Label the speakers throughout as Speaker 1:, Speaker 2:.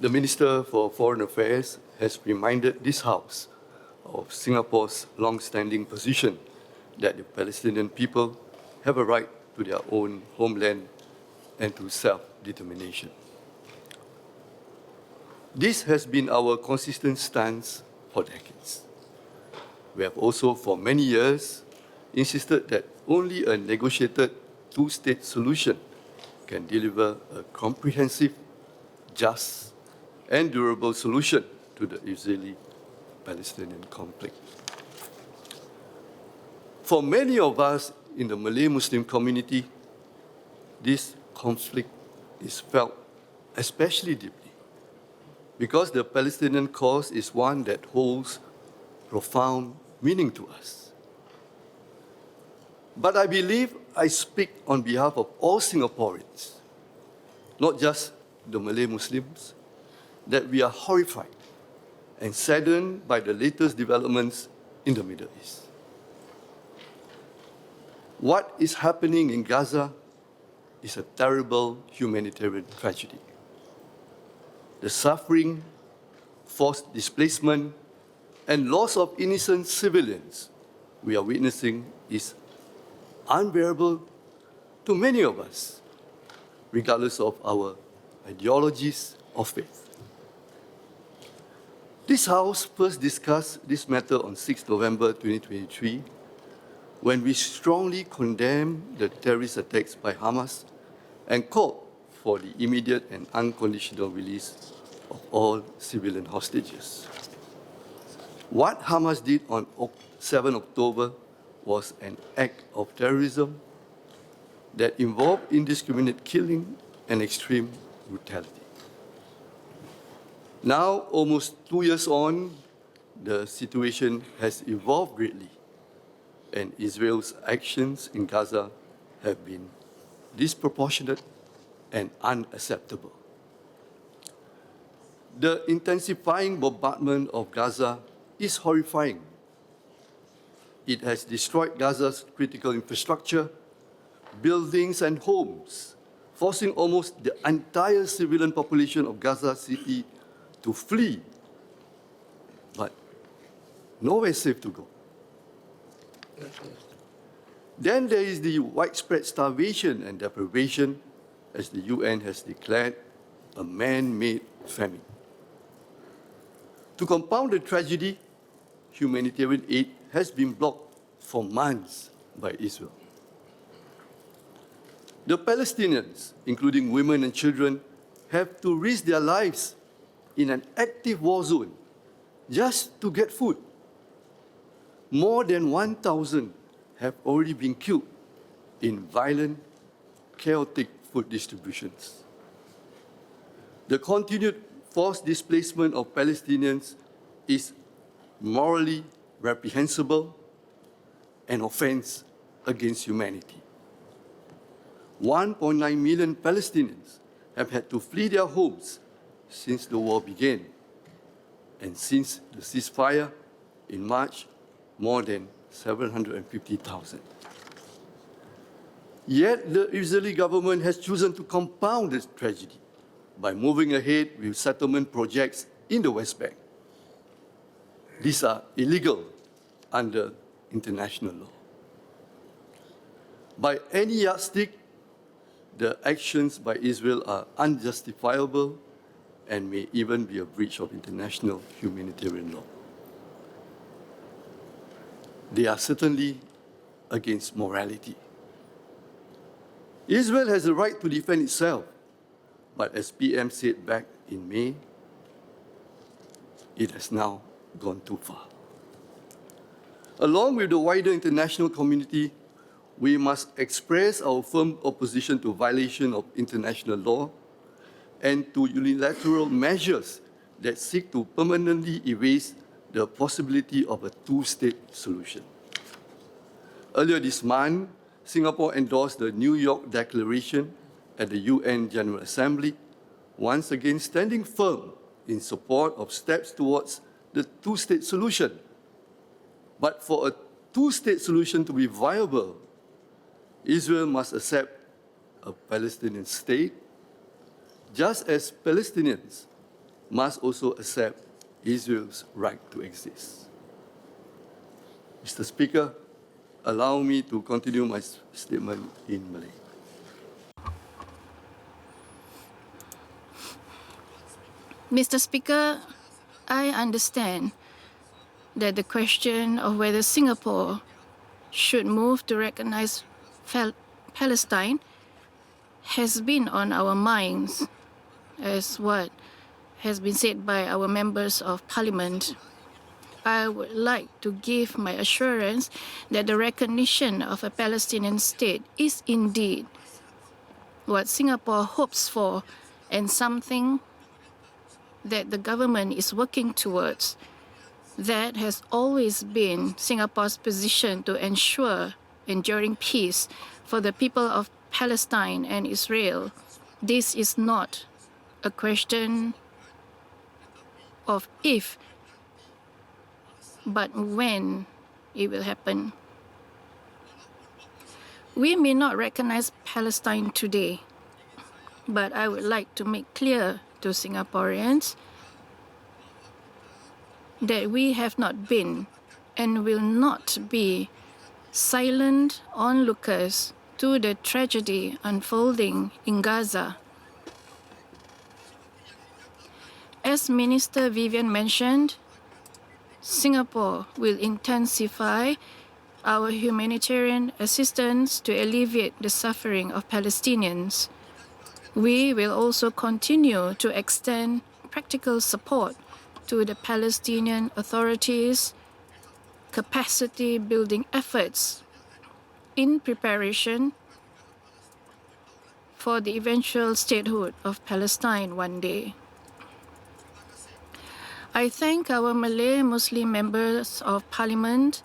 Speaker 1: The Minister for Foreign Affairs has reminded this House of Singapore's long-standing position that the Palestinian people have a right to their own homeland and to self-determination. This has been our consistent stance for decades. We have also, for many years, insisted that only a negotiated two-state solution can deliver a comprehensive, just, and durable solution to the Israeli-Palestinian conflict. For many of us in the Malay Muslim community, this conflict is felt especially deeply because the Palestinian cause is one that holds profound meaning to us. But I believe I speak on behalf of all Singaporeans, not just the Malay Muslims, that we are horrified and saddened by the latest developments in the Middle East. What is happening in Gaza is a terrible humanitarian tragedy. The suffering, forced displacement, and loss of innocent civilians we are witnessing is unbearable to many of us, regardless of our ideologies or faith. This House first discussed this matter on 6 November 2023, when we strongly condemned the terrorist attacks by Hamas and called for the immediate and unconditional release of all civilian hostages. What Hamas did on 7 October was an act of terrorism that involved indiscriminate killing and extreme brutality. Now, almost 2 years on, the situation has evolved greatly, and Israel's actions in Gaza have been disproportionate and unacceptable. The intensifying bombardment of Gaza is horrifying. It has destroyed Gaza's critical infrastructure, buildings and homes, forcing almost the entire civilian population of Gaza City to flee. But nowhere safe to go. Then there is the widespread starvation and deprivation, as the UN has declared a man-made famine. To compound the tragedy, humanitarian aid has been blocked for months by Israel. The Palestinians, including women and children, have to risk their lives in an active war zone just to get food. More than 1,000 have already been killed in violent, chaotic food distributions. The continued forced displacement of Palestinians is morally reprehensible and offense against humanity. 1.9 million Palestinians have had to flee their homes since the war began, and since the ceasefire in March, more than 750,000. Yet the Israeli government has chosen to compound this tragedy by moving ahead with settlement projects in the West Bank. These are illegal under international law. By any yardstick, the actions by Israel are unjustifiable and may even be a breach of international humanitarian law. They are certainly against morality. Israel has the right to defend itself, but as PM said back in May, it has now gone too far. Along with the wider international community, we must express our firm opposition to violation of international law and to unilateral measures that seek to permanently erase the possibility of a two-state solution. Earlier this month, Singapore endorsed the New York Declaration at the UN General Assembly, once again standing firm in support of steps towards the two-state solution. But for a two-state solution to be viable, Israel must accept a Palestinian state, just as Palestinians must also accept Israel's right to exist. Mr. Speaker, allow me to continue my statement in Malay.
Speaker 2: Mr. Speaker, I understand that the question of whether Singapore should move to recognize Palestine has been on our minds, as what has been said by our members of parliament. I would like to give my assurance that the recognition of a Palestinian state is indeed what Singapore hopes for and something that the government is working towards. That has always been Singapore's position to ensure enduring peace for the people of Palestine and Israel. This is not a question of if, but when it will happen. We may not recognize Palestine today, but I would like to make clear to Singaporeans that we have not been and will not be silent onlookers to the tragedy unfolding in Gaza. As Minister Vivian mentioned, Singapore will intensify our humanitarian assistance to alleviate the suffering of Palestinians. We will also continue to extend practical support to the Palestinian Authority's capacity building efforts in preparation for the eventual statehood of Palestine one day. I thank our Malay Muslim members of parliament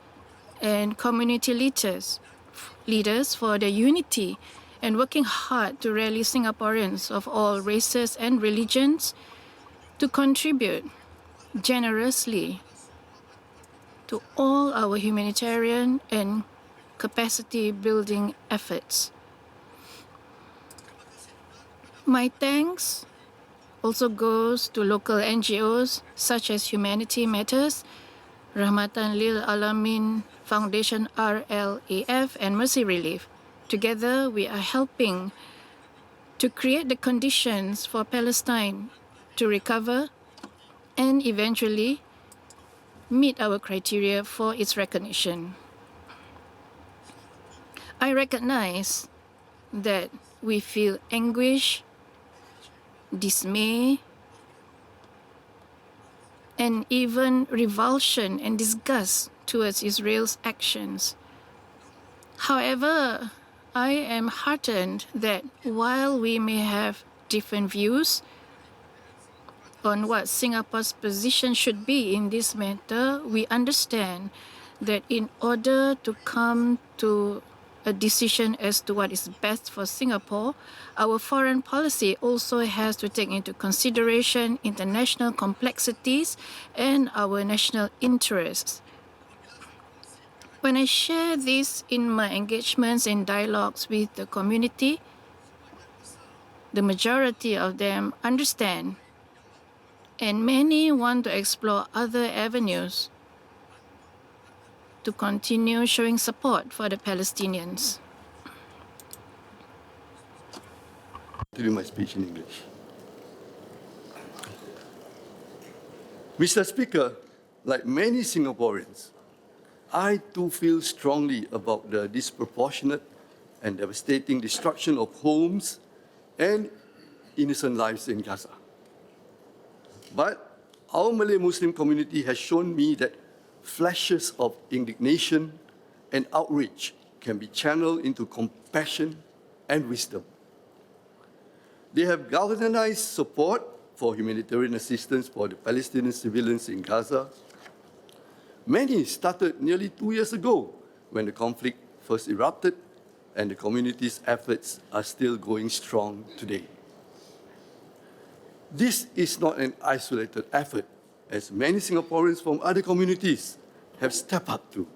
Speaker 2: and community leaders for their unity and working hard to rally Singaporeans of all races and religions to contribute generously to all our humanitarian and capacity building efforts. My thanks also goes to local NGOs such as Humanity Matters, Rahmatan Lil Alamin Foundation RLAF, and Mercy Relief. Together, we are helping to create the conditions for Palestine to recover and eventually meet our criteria for its recognition. I recognize that we feel anguish, dismay, and even revulsion and disgust towards Israel's actions. However, I am heartened that while we may have different views on what Singapore's position should be in this matter, we understand that in order to come to a decision as to what is best for Singapore, our foreign policy also has to take into consideration international complexities and our national interests. When I share this in my engagements and dialogues with the community, the majority of them understand, and many want to explore other avenues to continue showing support for the Palestinians.
Speaker 1: Continue my speech in English. Mr. Speaker, like many Singaporeans, I too feel strongly about the disproportionate and devastating destruction of homes and innocent lives in Gaza. But our Malay Muslim community has shown me that flashes of indignation and outrage can be channeled into compassion and wisdom. They have galvanized support for humanitarian assistance for the Palestinian civilians in Gaza. Many started nearly 2 years ago when the conflict first erupted, and the community's efforts are still going strong today. This is not an isolated effort, as many Singaporeans from other communities have stepped up to.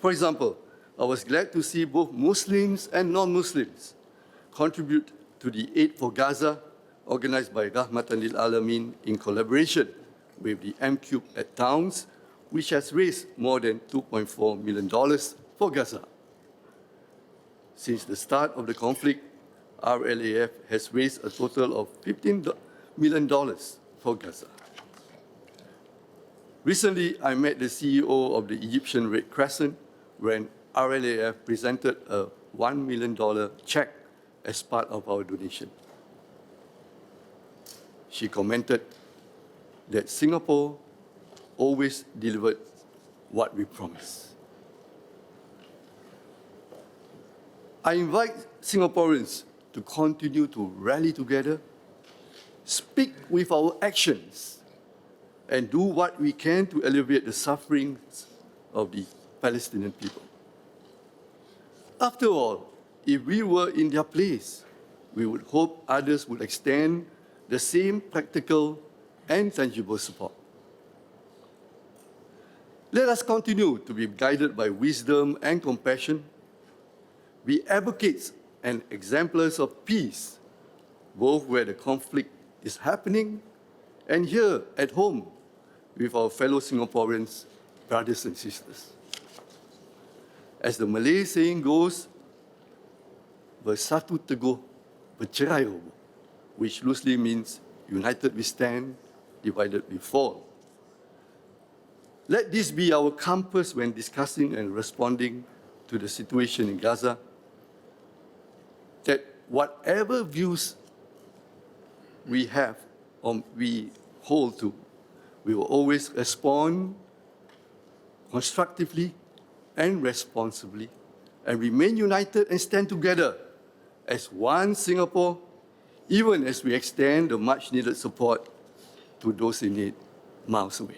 Speaker 1: For example, I was glad to see both Muslims and non-Muslims contribute to the Aid for Gaza organized by Rahmatan Lil Alamin in collaboration with the M-Cube at Towns, which has raised more than $2.4 million for Gaza. Since the start of the conflict, RLAF has raised a total of $15 million for Gaza. Recently, I met the CEO of the Egyptian Red Crescent when RLAF presented a $1 million check as part of our donation. She commented that Singapore always delivered what we promised. I invite Singaporeans to continue to rally together, speak with our actions, and do what we can to alleviate the sufferings of the Palestinian people. After all, if we were in their place, we would hope others would extend the same practical and tangible support. Let us continue to be guided by wisdom and compassion, be advocates and exemplars of peace, both where the conflict is happening and here at home with our fellow Singaporeans, brothers and sisters. As the Malay saying goes, bersatu teguh, bercerai roboh, which loosely means united we stand, divided we fall. Let this be our compass when discussing and responding to the situation in Gaza, that whatever views we have or we hold to, we will always respond constructively and responsibly and remain united and stand together as one Singapore, even as we extend the much-needed support to those in need miles away.